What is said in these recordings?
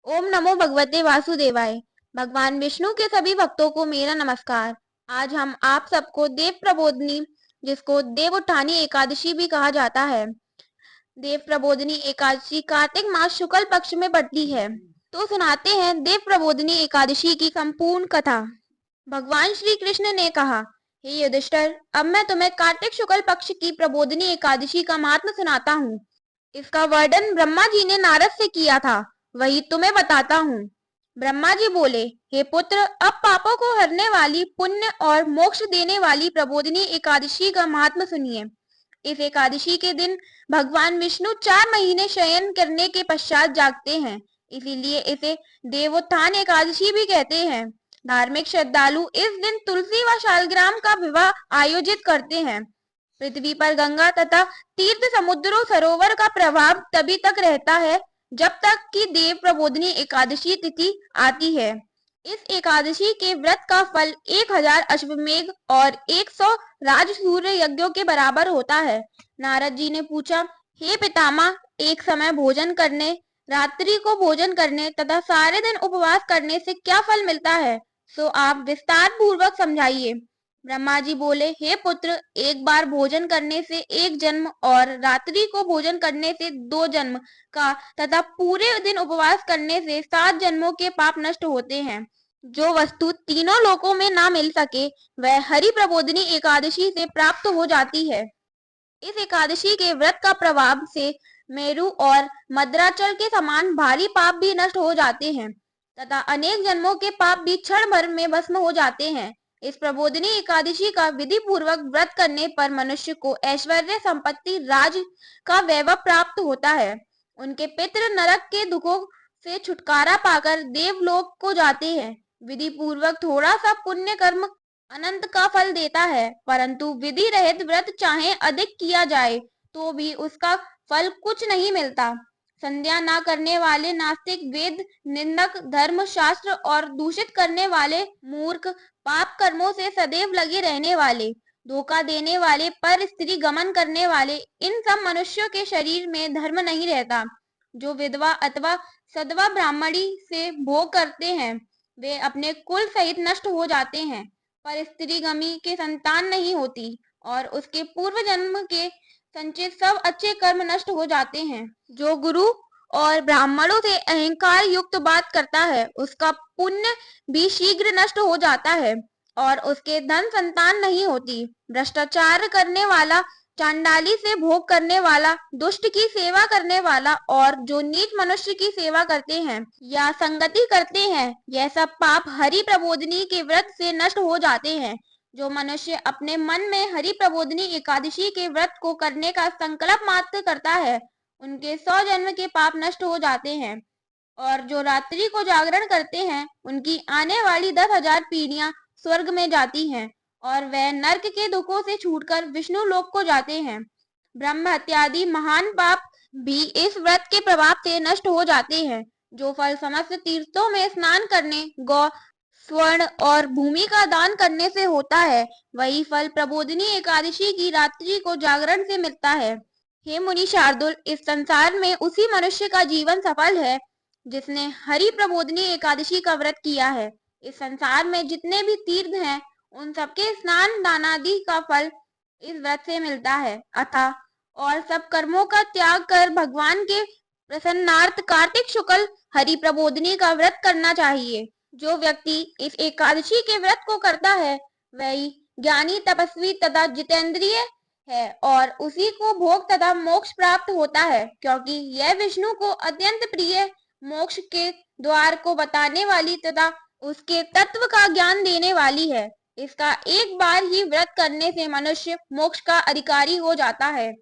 ओम नमो भगवते वासुदेवाय। भगवान विष्णु के सभी भक्तों को मेरा नमस्कार। आज हम आप सबको देव प्रबोधिनी, जिसको देव उठानी एकादशी भी कहा जाता है, देव प्रबोधिनी एकादशी कार्तिक मास शुक्ल पक्ष में पड़ती है। तो सुनाते हैं देव प्रबोधिनी एकादशी की संपूर्ण कथा। भगवान श्री कृष्ण ने कहा, हे युधिष्ठिर, अब मैं तुम्हें कार्तिक शुक्ल पक्ष की प्रबोधिनी एकादशी का महात्म्य सुनाता हूँ। इसका वर्णन ब्रह्मा जी ने नारद से किया था, वही तुम्हें बताता हूँ। ब्रह्मा जी बोले, हे पुत्र, अब पापों को हरने वाली, पुण्य और मोक्ष देने वाली प्रबोधिनी एकादशी का महात्म्य सुनिए। इस एकादशी के दिन भगवान विष्णु 4 महीने शयन करने के पश्चात जागते हैं, इसीलिए इसे देवोत्थान एकादशी भी कहते हैं। धार्मिक श्रद्धालु इस दिन तुलसी व शालग्राम का विवाह आयोजित करते हैं। पृथ्वी पर गंगा तथा तीर्थ समुद्रों सरोवर का प्रभाव तभी तक रहता है जब तक कि देव प्रबोधिनी एकादशी तिथि आती है। इस एकादशी के व्रत का फल 1000 अश्वमेघ और 100 राजसूय यज्ञों के बराबर होता है। नारद जी ने पूछा, हे पितामह, एक समय भोजन करने, रात्रि को भोजन करने तथा सारे दिन उपवास करने से क्या फल मिलता है, सो आप विस्तार पूर्वक समझाइए। ब्रह्मा जी बोले, हे पुत्र, एक बार भोजन करने से 1 जन्म और रात्रि को भोजन करने से 2 जन्म का तथा पूरे दिन उपवास करने से 7 जन्मों के पाप नष्ट होते हैं। जो वस्तु तीनों लोकों में ना मिल सके, वह हरि प्रबोधिनी एकादशी से प्राप्त हो जाती है। इस एकादशी के व्रत का प्रभाव से मेरु और मद्राचल के समान भारी पाप भी नष्ट हो जाते हैं तथा अनेक जन्मों के पाप भी क्षण भर में भस्म हो जाते हैं। इस प्रबोधिनी एकादशी का विधि पूर्वक व्रत करने पर मनुष्य को ऐश्वर्य, संपत्ति, राज का वैभव प्राप्त होता है। उनके पितृ नरक के दुखों से छुटकारा पाकर देवलोक को जाते हैं। विधि पूर्वक थोड़ा सा पुण्य कर्म अनंत का फल देता है, परंतु विधि रहित व्रत चाहे अधिक किया जाए तो भी उसका फल कुछ नहीं मिलता। संध्या ना करने वाले नास्तिक, वेद निंदक, धर्म शास्त्र और दूषित करने वाले मूर्ख, पाप कर्मों से सदैव लगे रहने वाले, धोखा देने वाले, पर स्त्री गमन करने वाले, इन सब मनुष्यों के शरीर में धर्म नहीं रहता। जो विधवा अथवा सदवा ब्राह्मणी से भोग करते हैं, वे अपने कुल सहित नष्ट हो जाते हैं, पर स्त्रीगमी के संतान नहीं होती और उसके पूर्व जन्म के संचित सब अच्छे कर्म नष्ट हो जाते हैं। जो गुरु और ब्राह्मणों से अहंकार युक्त बात करता है, उसका पुण्य भी शीघ्र नष्ट हो जाता है और उसके धन संतान नहीं होती। भ्रष्टाचार करने वाला, चांडाली से भोग करने वाला, दुष्ट की सेवा करने वाला और जो नीच मनुष्य की सेवा करते हैं या संगति करते हैं, यह सब पाप हरि प्रबोधिनी के व्रत से नष्ट हो जाते हैं। जो मनुष्य अपने मन में हरि प्रबोधिनी एकादशी के व्रत को करने का संकल्प मात्र करता है, उनके 100 जन्म के पाप नष्ट हो जाते हैं। और जो रात्रि को जागरण करते हैं, उनकी आने वाली 10,000 पीढ़ियां स्वर्ग में जाती हैं और वह नरक के दुखों से छूटकर विष्णु लोक को जाते हैं। ब्रह्म हत्या आदि महान पाप भी इस व्रत के प्रभाव से नष्ट हो जाते हैं। जो फल समस्त तीर्थों में स्नान करने, गौ, स्वर्ण और भूमि का दान करने से होता है, वही फल प्रबोधिनी एकादशी की रात्रि को जागरण से मिलता है। हे मुनि शार्दुल, इस संसार में उसी मनुष्य का जीवन सफल है जिसने हरि प्रबोधिनी एकादशी का व्रत किया है। इस संसार में जितने भी तीर्थ हैं, उन सबके स्नान दानादि का फल इस व्रत से मिलता है। अतः और सब कर्मों का त्याग कर भगवान के प्रसन्नार्थ कार्तिक शुक्ल हरि प्रबोधिनी का व्रत करना चाहिए। जो व्यक्ति इस एकादशी के व्रत को करता है, वही ज्ञानी, तपस्वी तथा जितेंद्रिय है और उसी को भोग तथा मोक्ष प्राप्त होता है, क्योंकि यह विष्णु को अत्यंत प्रिय, मोक्ष के द्वार को बताने वाली तथा उसके तत्व का ज्ञान देने वाली है। इसका एक बार ही व्रत करने से मनुष्य मोक्ष का अधिकारी हो जाता है।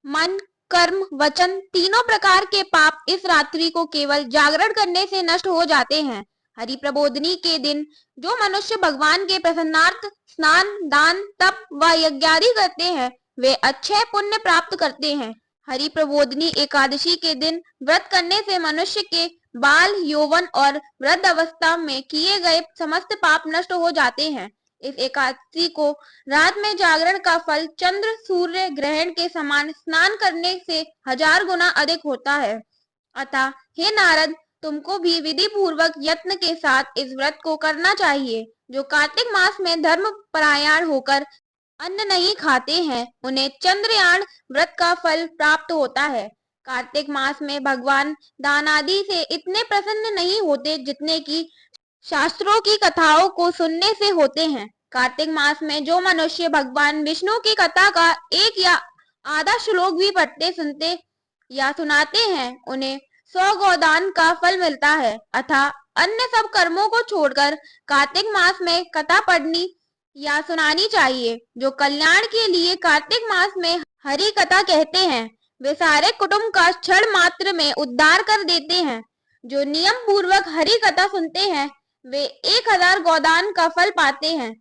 मन, कर्म, वचन तीनों प्रकार के पाप इस रात्रि को केवल जागरण करने से नष्ट हो जाते हैं। हरि प्रबोधिनी के दिन जो मनुष्य भगवान के प्रसन्नार्थ स्नान, दान, तप व यज्ञादि करते हैं, वे अच्छे पुण्य प्राप्त करते हैं। हरि प्रबोधिनी एकादशी के दिन व्रत करने से मनुष्य के बाल, यौवन और वृद्ध अवस्था में किए गए समस्त पाप नष्ट हो जाते हैं। इस एकादशी को रात में जागरण का फल चंद्र सूर्य ग्रहण के समान स्नान करने से 1000 गुना अधिक होता है। अतः हे नारद, तुमको भी विधि पूर्वक यत्न के साथ इस व्रत को करना चाहिए। जो कार्तिक मास में धर्म परायण होकर अन्न नहीं खाते हैं, उन्हें चंद्रयान व्रत का फल प्राप्त होता है। कार्तिक मास में भगवान दान आदि से इतने प्रसन्न नहीं होते जितने की शास्त्रों की कथाओं को सुनने से होते हैं। कार्तिक मास में जो मनुष्य भगवान विष्णु की कथा का एक या आधा श्लोक भी पढ़ते, सुनते या सुनाते हैं, उन्हें 100 गोदान का फल मिलता है। अतः अन्य सब कर्मों को छोड़कर कार्तिक मास में कथा पढ़नी या सुनानी चाहिए। जो कल्याण के लिए कार्तिक मास में हरि कथा कहते हैं, वे सारे कुटुंब का क्षण मात्र में उद्धार कर देते हैं। जो नियम पूर्वक हरि कथा सुनते हैं, वे 1000 गोदान का फल पाते हैं।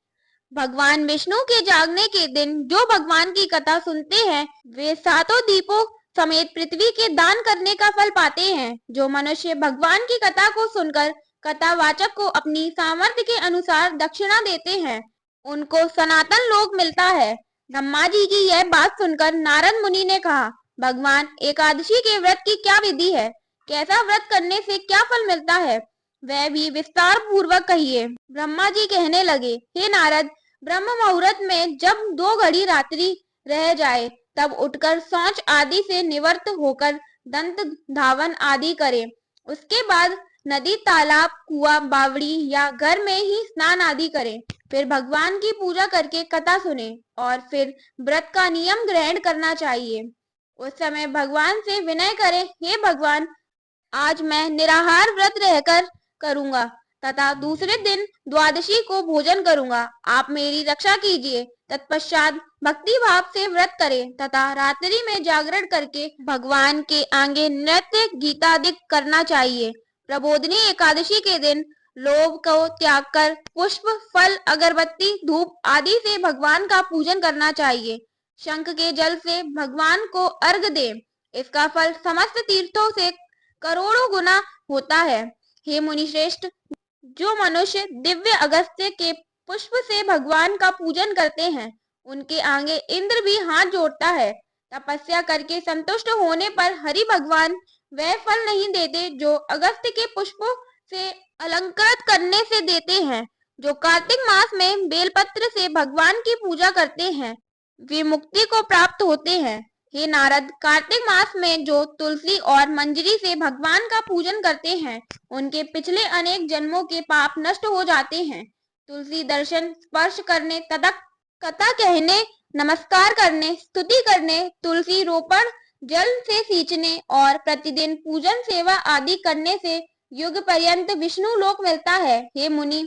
भगवान विष्णु के जागने के दिन जो भगवान की कथा सुनते हैं, वे 7 दीपों समेत पृथ्वी के दान करने का फल पाते हैं। जो मनुष्य भगवान की कथा को सुनकर कथावाचक को अपनी सामर्थ्य के अनुसार दक्षिणा देते हैं, उनको सनातन लोक मिलता है। ब्रह्मा जी की यह बात सुनकर नारद मुनि ने कहा, भगवान, एकादशी के व्रत की क्या विधि है? कैसा व्रत करने से क्या फल मिलता है, वह भी विस्तार पूर्वक कहिए। ब्रह्मा जी कहने लगे, हे नारद, ब्रह्म मुहूर्त में जब 2 घड़ी रात्रि रह जाए, तब उठकर शौच आदि से निवृत्त होकर दंत धावन आदि करें। उसके बाद नदी, तालाब, कुआं, बावड़ी या घर में ही स्नान आदि करें। फिर भगवान की पूजा करके कथा सुने और फिर व्रत का नियम ग्रहण करना चाहिए। उस समय भगवान से विनय करें, हे भगवान, आज मैं निराहार व्रत रहकर करूंगा तथा दूसरे दिन द्वादशी को भोजन करूंगा। आप मेरी रक्षा कीजिए। तत्पश्चात भक्ति भाव से व्रत करें तथा रात्रि में जागरण करके भगवान के आगे नृत्य गीतादि करना चाहिए। प्रबोधनी एकादशी के दिन लोभ को त्याग कर पुष्प, फल, अगरबत्ती, धूप आदि से भगवान का पूजन करना चाहिए। शंख के जल से भगवान को अर्घ दे। इसका फल समस्त तीर्थों से करोड़ों गुना होता है। हे मुनि श्रेष्ठ, जो मनुष्य दिव्य अगस्त्य के पुष्प से भगवान का पूजन करते हैं, उनके आगे इंद्र भी हाथ जोड़ता है। तपस्या करके संतुष्ट होने पर हरि भगवान वह फल नहीं देते जो अगस्त्य के पुष्पों से अलंकृत करने से देते हैं। जो कार्तिक मास में बेलपत्र से भगवान की पूजा करते हैं, वे मुक्ति को प्राप्त होते हैं। हे नारद, कार्तिक मास में जो तुलसी और मंजरी से भगवान का पूजन करते हैं, उनके पिछले अनेक जन्मों के पाप नष्ट हो जाते हैं। तुलसी दर्शन, स्पर्श करने तथा कथा कहने, नमस्कार करने, स्तुति करने, तुलसी रोपण, जल से सींचने और प्रतिदिन पूजन सेवा आदि करने से युग पर्यंत विष्णु लोक मिलता है। हे मुनि,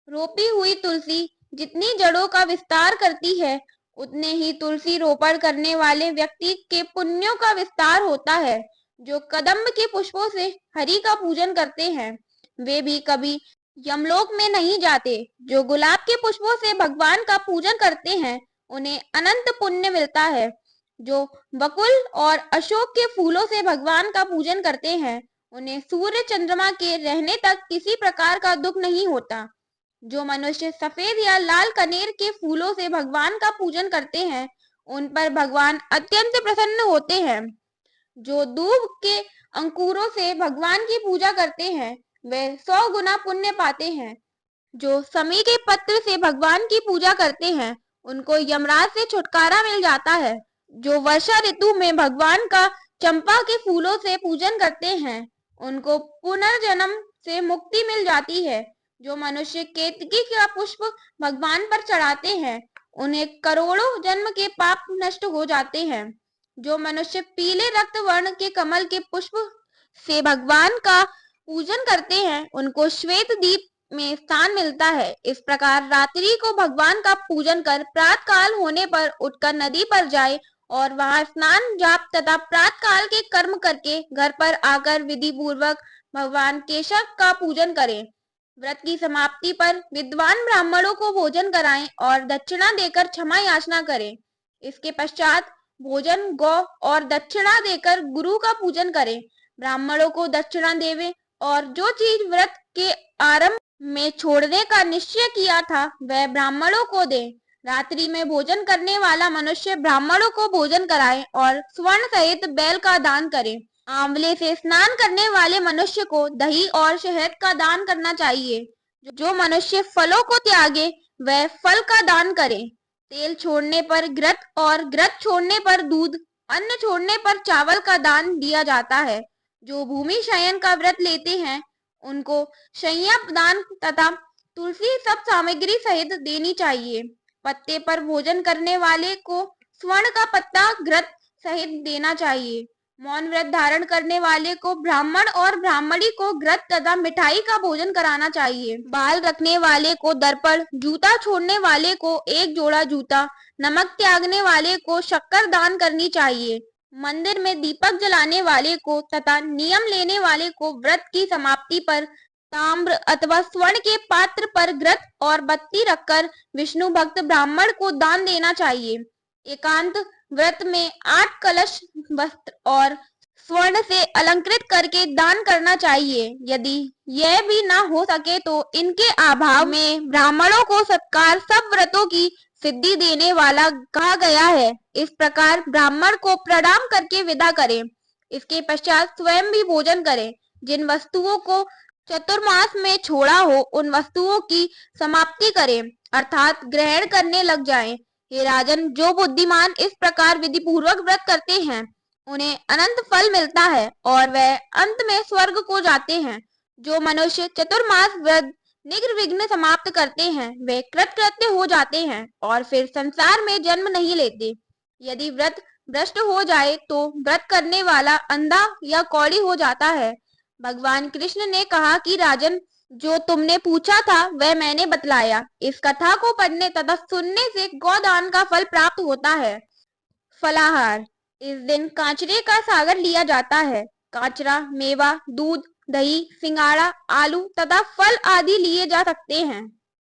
रोपी हुई तुलसी जितनी जड़ों का विस्तार करती है, उतने ही तुलसी रोपण करने वाले व्यक्ति के पुण्यों का विस्तार होता है। जो कदम्ब के पुष्पों से हरि का पूजन करते हैं, वे भी कभी यमलोक में नहीं जाते। जो गुलाब के पुष्पों से भगवान का पूजन करते हैं, उन्हें अनंत पुण्य मिलता है। जो बकुल और अशोक के फूलों से भगवान का पूजन करते हैं, उन्हें सूर्य चंद्रमा के रहने तक किसी प्रकार का दुख नहीं होता। जो मनुष्य सफेद या लाल कनेर के फूलों से भगवान का पूजन करते हैं, उन पर भगवान अत्यंत प्रसन्न होते हैं। जो दूब के अंकुरों से भगवान की पूजा करते हैं, वे 100 गुना पुण्य पाते हैं। जो समी के पत्र से भगवान की पूजा करते हैं, उनको यमराज से छुटकारा मिल जाता है। जो वर्षा ऋतु में भगवान का चंपा के फूलों से पूजन करते हैं, उनको पुनर्जन्म से मुक्ति मिल जाती है। जो मनुष्य केतकी का पुष्प भगवान पर चढ़ाते हैं, उन्हें करोड़ों जन्म के पाप नष्ट हो जाते हैं। जो मनुष्य पीले रक्त वर्ण के कमल के पुष्प से भगवान का पूजन करते हैं, उनको श्वेत दीप में स्थान मिलता है। इस प्रकार रात्रि को भगवान का पूजन कर प्रातः काल होने पर उठकर नदी पर जाए और वहां स्नान, जाप तथा प्रातः काल के कर्म करके घर पर आकर विधि पूर्वक भगवान केशव का पूजन करें। व्रत की समाप्ति पर विद्वान ब्राह्मणों को भोजन कराएं और दक्षिणा देकर क्षमा याचना करें। इसके पश्चात भोजन, गौ और दक्षिणा देकर गुरु का पूजन करें। ब्राह्मणों को दक्षिणा देवे और जो चीज व्रत के आरंभ में छोड़ने का निश्चय किया था, वह ब्राह्मणों को दे। रात्रि में भोजन करने वाला मनुष्य ब्राह्मणों को भोजन कराए और स्वर्ण सहित बैल का दान करे। आंवले से स्नान करने वाले मनुष्य को दही और शहद का दान करना चाहिए। जो मनुष्य फलों को त्यागे वह फल का दान करे। तेल छोड़ने पर घृत और घृत छोड़ने पर दूध, अन्न छोड़ने पर चावल का दान दिया जाता है। जो भूमि शयन का व्रत लेते हैं उनको शय्या दान तथा तुलसी सब सामग्री सहित देनी चाहिए। पत्ते पर भोजन करने वाले को स्वर्ण का पत्ता घृत सहित देना चाहिए। मौन व्रत धारण करने वाले को ब्राह्मण और ब्राह्मणी को घृत तथा मिठाई का भोजन कराना चाहिए। बाल रखने वाले को दर्पण, जूता छोड़ने वाले को एक जोड़ा जूता, नमक त्यागने वाले को शक्कर दान करनी चाहिए। मंदिर में दीपक जलाने वाले को तथा नियम लेने वाले को व्रत की समाप्ति पर ताम्र अथवा स्वर्ण के पात्र पर घृत और बत्ती रखकर विष्णु भक्त ब्राह्मण को दान देना चाहिए। एकांत व्रत में 8 कलश वस्त्र और स्वर्ण से अलंकृत करके दान करना चाहिए। यदि यह भी ना हो सके तो इनके अभाव में ब्राह्मणों को सत्कार सब व्रतों की सिद्धि देने वाला कहा गया है। इस प्रकार ब्राह्मण को प्रणाम करके विदा करें। इसके पश्चात स्वयं भी भोजन करें। जिन वस्तुओं को चतुर्मास में छोड़ा हो उन वस्तुओं की समाप्ति करें अर्थात ग्रहण करने लग जाएं। हे राजन, जो बुद्धिमान इस प्रकार विधि पूर्वक व्रत करते हैं उन्हें अनंत फल मिलता है और वह अंत में स्वर्ग को जाते हैं। जो मनुष्य चतुर्मास व्रत निर्विघ्न समाप्त करते हैं वे कृतकृत्य हो जाते हैं और फिर संसार में जन्म नहीं लेते। यदि व्रत भ्रष्ट हो जाए तो व्रत करने वाला अंधा या कौड़ी हो जाता है। भगवान कृष्ण ने कहा कि राजन, जो तुमने पूछा था वह मैंने बतलाया। इस कथा को पढ़ने तथा सुनने से गोदान का फल प्राप्त होता है। फलाहार, इस दिन कांचरे का सागर लिया जाता है। कांचरा, मेवा, दूध, दही, सिंगाड़ा, आलू तथा फल आदि लिए जा सकते हैं।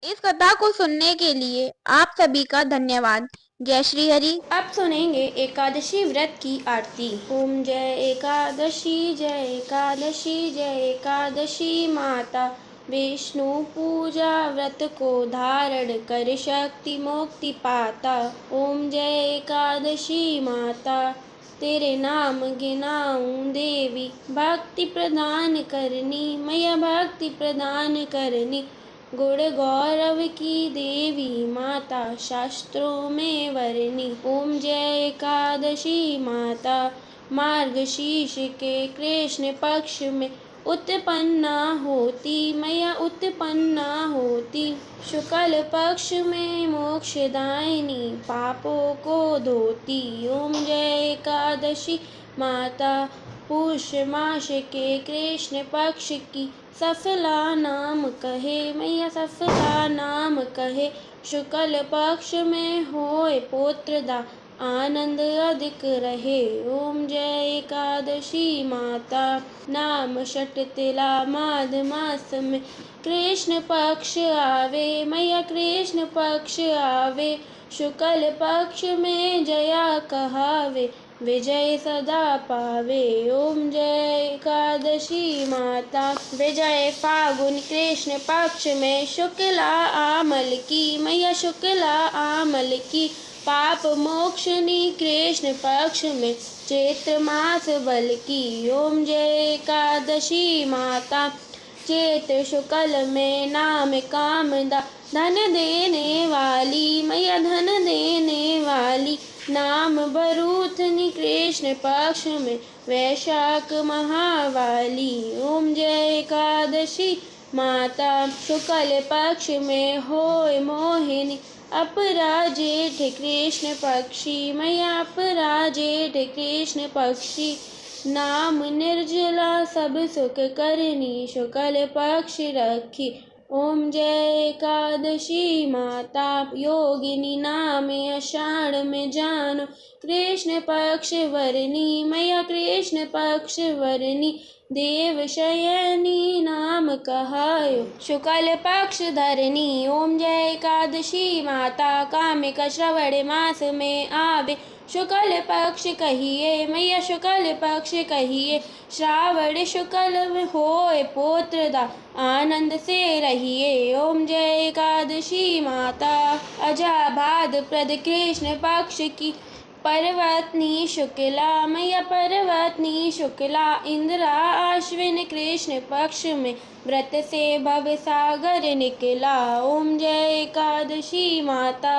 इस कथा को सुनने के लिए आप सभी का धन्यवाद। जय श्री हरि। अब सुनेंगे एकादशी व्रत की आरती। ओम जय एकादशी, जय एकादशी, जय एकादशी माता। विष्णु पूजा व्रत को धारण कर शक्ति मुक्ति पाता। ओम जय एकादशी माता, तेरे नाम गिनाऊं देवी। भक्ति प्रदान करनी, मैया भक्ति प्रदान करनी। गुण गौरव की देवी माता, शास्त्रों में वर्णी। ओम जय एकादशी माता, मार्गशीर्ष के कृष्ण पक्ष में उत्पन्ना होती, मैया उत्पन्ना होती। शुक्ल पक्ष में मोक्षदायिनी, पापों को धोती। ओम जय एकादशी माता, पुष मास के कृष्ण पक्ष की सफला नाम कहे, मैया सफला नाम कहे। शुक्ल पक्ष में होए पुत्रदा, आनंद अधिक रहे। ओम जय एकादशी माता, नाम षट तिला माघ मास में कृष्ण पक्ष आवे, मैया कृष्ण पक्ष आवे। शुक्ल पक्ष में जया कहावे, विजय सदा पावे। ओम जय एकादशी माता, विजय फागुन कृष्ण पक्ष में शुक्ला आमल की, मैया शुक्ला आमल की। पाप मोक्षनी कृष्ण पक्ष में चैत्र मास बल की। ओम जय एकादशी माता, चैत्र शुक्ल में नाम कामदा, धन देने वाली, मैया धन देने वाली। नाम बरूथनी कृष्ण पक्ष में वैशाख महावाली। ओम जय एकादशी माता, शुक्ल पक्ष में होए मोहिनी, अपराजेठ कृष्ण पक्षी, मैया अपराजेठ कृष्ण पक्षी। नाम निर्जला सब सुख करनी, शुक्ल पक्ष रखी। ओम जय एकादशी माता, योगिनी नाम आषाढ़ में जानो, कृष्ण पक्ष वरनी, मैया कृष्ण पक्ष वरनी। देव शयनी नाम कहायो, शुक्ल पक्ष धरनी। ओम जय एकादशी माता, कामिक श्रवण मास में आवे, शुक्ल पक्ष कहिए, मैया शुक्ल पक्ष कहिए। श्रावण शुक्ल में होए पुत्रदा, आनंद से रहिए। ओम जय एकादशी माता, अजाभाद प्रद कृष्ण पक्ष की पर्वतनी शुक्ला मैया पर्वतनी शुक्ला इंदिरा आश्विन कृष्ण पक्ष में व्रत से भव सागर निकला। ओम जय एकादशी माता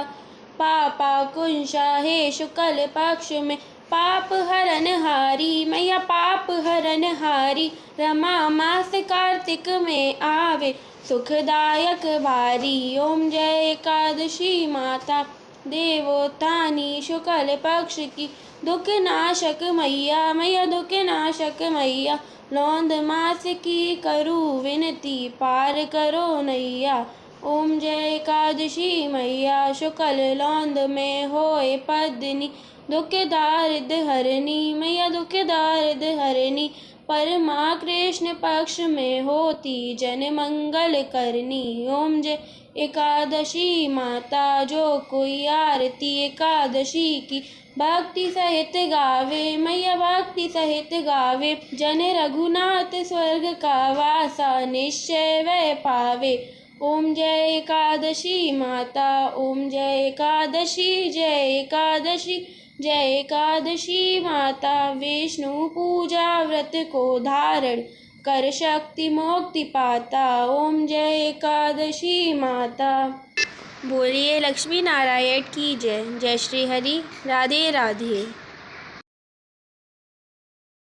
पापा कुंशा है शुक्ल पक्ष में पाप हरन हारी मैया पाप हरन हारी। रमा मास कार्तिक में आवे सुखदायक भारी। ओम जय एकादशी माता देवोत्थानी शुक्ल पक्ष की दुख नाशक मैया मैया दुख नाशक मैया। लौंद मास की करू विनती पार करो नैया। ओम जय एकादशी मैया शुक्ल लौंद में होए पद्मिनी दुख दारिद हरनी मैया दुख दारिद हरनी। परमा कृष्ण पक्ष में होती जन मंगल करनी। ओम जय एकादशी माता जो कोई आरती एकादशी की भक्ति सहित गावे मैया भक्ति सहित गावे। जन रघुनाथ स्वर्ग का वासा निश्चय वह पावे। ओम जय एकादशी माता ओम जय एकादशी जय एकादशी जय एकादशी माता। विष्णु पूजा व्रत को धारण कर शक्ति मुक्ति पाता। ओम जय एकादशी माता। बोलिए लक्ष्मी नारायण की जय। जय श्री हरि। राधे राधे।